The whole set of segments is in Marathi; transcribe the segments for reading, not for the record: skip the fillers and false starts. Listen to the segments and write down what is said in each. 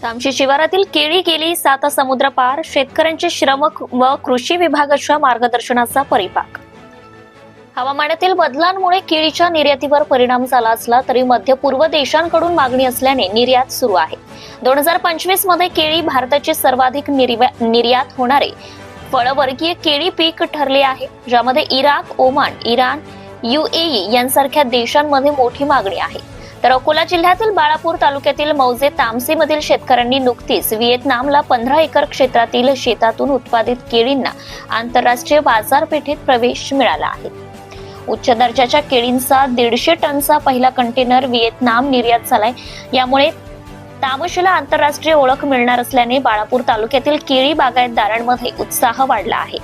तामशी शिवारातील केळी गेली 7 समुद्र पार, शेतकऱ्यांचे श्रम व कृषी विभागाच्या मार्गदर्शनाचा परिपाक. हवामानातील बदलांमुळे केळीच्या निर्यातीवर परिणाम झाला असला तरी मध्य पूर्व देशांकडून मागणी असल्याने निर्यात सुरू आहे. 2025 मध्ये केळी भारताचे सर्वाधिक निर्यात होणारे फळवर्गीय केळी पीक ठरले आहे, ज्यामध्ये इराक, ओमान, इराण, UAE यांसारख्या देशांमध्ये मोठी मागणी आहे. तर अकोला जिल्ह्यातील बाळापूर तालुक्यातील मौजे तामसी मधील शेतकऱ्यांनी नुकतीच व्हिएतनामला 15 एकर क्षेत्रातील शेतातून उत्पादित केळींना आंतरराष्ट्रीय बाजारपेठेत प्रवेश मिळाला आहे. उच्च दर्जाच्या केळींचा 150 टनचा पहिला कंटेनर व्हिएतनाम निर्यात झालाय. यामुळे तामशीला आंतरराष्ट्रीय ओळख मिळणार असल्याने बाळापूर तालुक्यातील केळी बागायतदारांमध्ये उत्साह वाढला आहे.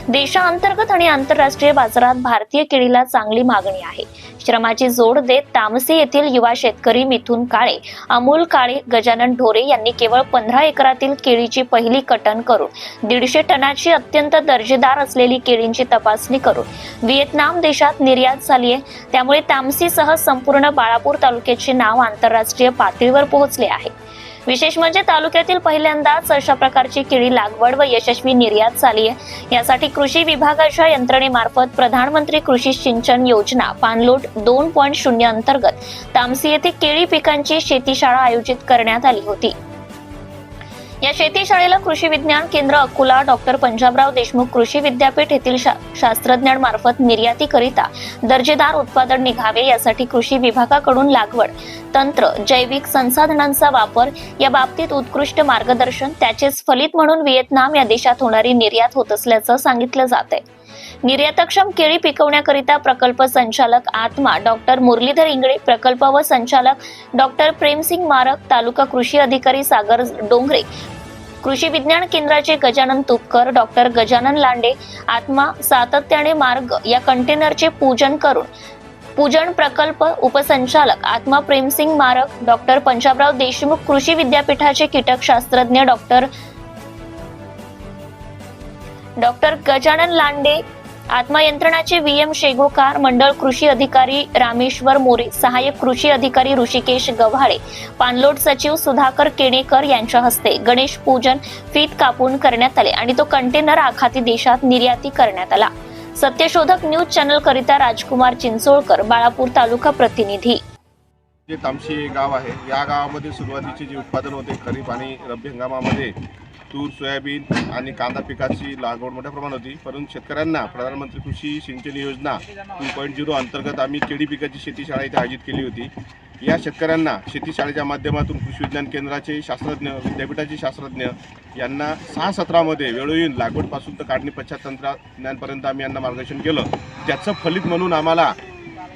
देशांतर्गत आणि आंतरराष्ट्रीय बाजारात भारतीय केळीला चांगली मागणी आहे. श्रमाची जोड देत तामसी येथील युवा शेतकरी मिथुन काळे, अमोल काळे, गजानन ढोरे यांनी केवळ 15 एकरातील केळीची पहिली कटन करून 150 टनाची अत्यंत दर्जेदार असलेली केळींची तपासणी करून व्हिएतनाम देशात निर्यात झाली आहे. त्यामुळे तामसीसह संपूर्ण बाळापूर तालुक्याचे नाव आंतरराष्ट्रीय पातळीवर पोहोचले आहे. विशेष म्हणजे तालुक्यातील पहिल्यांदाच अशा प्रकारची केळी लागवड व यशस्वी निर्यात झाली आहे. यासाठी कृषी विभागाच्या यंत्रणेमार्फत प्रधानमंत्री कृषी सिंचन योजना पाणलोट 2.0 अंतर्गत तामसी येथे केळी पिकांची शेतीशाळा आयोजित करण्यात आली होती. या शेतीशाळेला कृषी विज्ञान केंद्र अकोला, डॉक्टर पंजाबराव देशमुख कृषी विद्यापीठ येथील शास्त्रज्ञांमार्फत निर्यातीकरिता दर्जेदार उत्पादन निघावे यासाठी कृषी विभागाकडून लागवड तंत्र, जैविक संसाधनांचा वापर या बाबतीत उत्कृष्ट मार्गदर्शन, त्याचेच फलित म्हणून व्हिएतनाम या देशात होणारी निर्यात होत असल्याचं सांगितलं जात आहे. निर्यातक्षम केळी पिकवण्याकरिता प्रकल्प संचालक आत्मा डॉक्टर मुरलीधर इंगळे, प्रकल्प व संचालक डॉक्टर प्रेमसिंग मारक, तालुका कृषी अधिकारी सागर डोंगरे, कृषी विज्ञान केंद्राचे गजानन तुपकर, डॉक्टर गजानन लांडे, आत्मा सातत्याने मार्ग या कंटेनरचे पूजन प्रकल्प उपसंचालक आत्मा प्रेमसिंग मारक, डॉक्टर पंजाबराव देशमुख कृषी विद्यापीठाचे कीटकशास्त्रज्ञ डॉक्टर गजानन लांडे, आत्मा यंत्रणाचे VM शेगोकार, मंडळ कृषी अधिकारी रामेश्वर मोरे, सहाय्यक कृषी अधिकारी ऋषिकेश गव्हाळे, पाणलोट सचिव सुधाकर केणेकर यांच्या हस्ते गणेश पूजन फीत कापून करण्यात आले आणि तो कंटेनर आखाती देशात निर्याती करण्यात आला. सत्यशोधक न्यूज चॅनल करिता राजकुमार चिंचोळकर, बाळापूर तालुका प्रतिनिधी. जे तामशी गाव आहे, या गावामध्ये सुरुवातीचे जे उत्पादन होते खरीप आणि रब्बी हंगामामध्ये तूर, सोयाबीन आणि कांदा पिकाची लागवड मोठ्या प्रमाणात होती. परंतु शेतकऱ्यांना प्रधानमंत्री कृषी सिंचन योजना 2.0 अंतर्गत आम्ही केळी पिकाची शेतीशाळा इथे आयोजित केली होती. या शेतकऱ्यांना शेतीशाळेच्या माध्यमातून कृषी विज्ञान केंद्राचे शास्त्रज्ञ, विद्यापीठाचे शास्त्रज्ञ यांना 6 सत्रामध्ये वेळोवेळी लागवडपासून तर काढणी पश्चात तंत्रज्ञानापर्यंत आम्ही यांना मार्गदर्शन केलं. त्याचं फलित म्हणून आम्हाला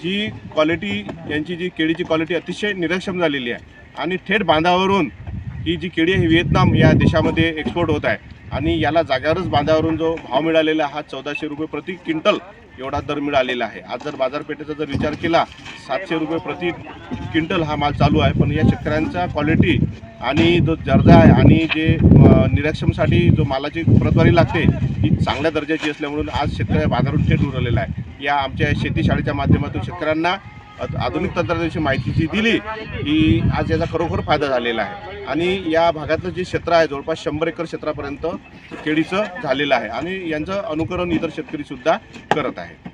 जी क्वालिटी, यांची जी केळीची क्वालिटी अतिशय निरीक्षम झालेली आहे आणि थेट बांधावरून ही जी केळी आहे व्हिएतनाम या देशामध्ये एक्सपोर्ट होत आहे आणि याला जाग्यावरच बांधावरून जो भाव मिळालेला हा 1400 रुपये प्रति क्विंटल एवढा दर मिळालेला आहे. आज जर बाजारपेठेचा जर विचार केला 700 रुपये प्रति क्विंटल हा माल चालू आहे. पण या शेतकऱ्यांचा क्वालिटी आणि जो दर्जा आहे आणि जे निरीक्षमसाठी जो मालाची प्रतवारी लागते ही चांगल्या दर्जाची असल्यामुळे आज शेतकऱ्या बाजारातून थेट उरलेला आहे. या आमच्या शेतीशाळेच्या माध्यमातून शेतकऱ्यांना आधुनिक तंत्रज्ञानाची माहिती जी दिली ही आज याचा खरोखर फायदा झालेला आहे आणि या भागातलं जे क्षेत्र आहे जवळपास 100 एकर क्षेत्रापर्यंत केळीचं झालेलं आहे आणि यांचं अनुकरण इतर शेतकरी सुद्धा करत आहेत.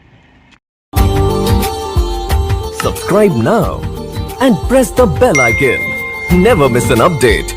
Subscribe now and press the bell icon. Never miss an update.